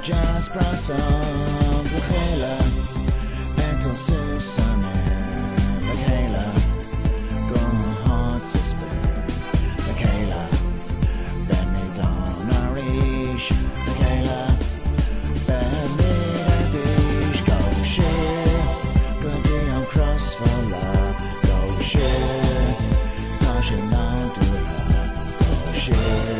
Just blossom, Michaela, and Susan, Michaela, go hard to spare, Michaela, Benny down a reach, Michaela, Benny a dish, go share, Goody on cross for love, go share, Tashin out to love, go share.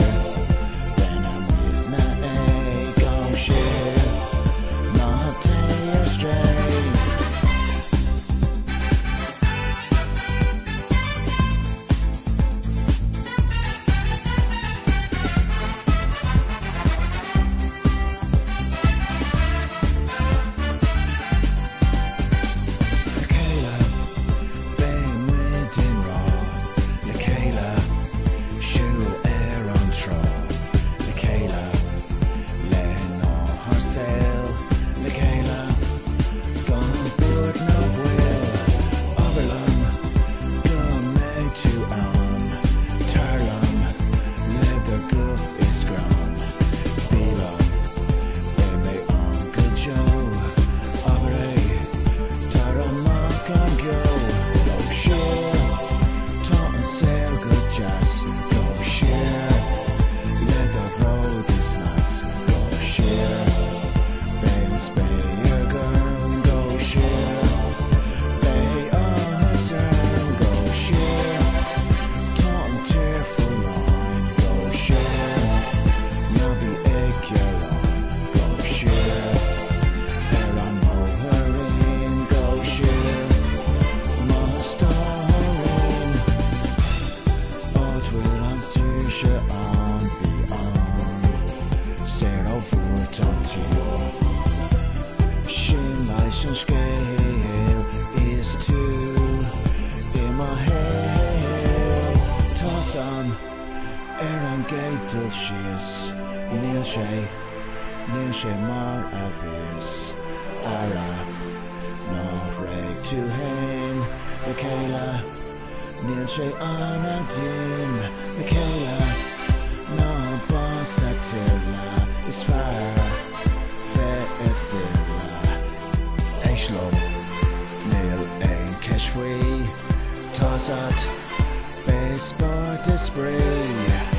Scale is two in my head. Toss on Gatorshis Neil Shay Mar Avis Ara No Reg to him Michaela Neil Shay Anadin Michaela No Boss Attila is fire Neil ain't cash free Toss out Baseball to spray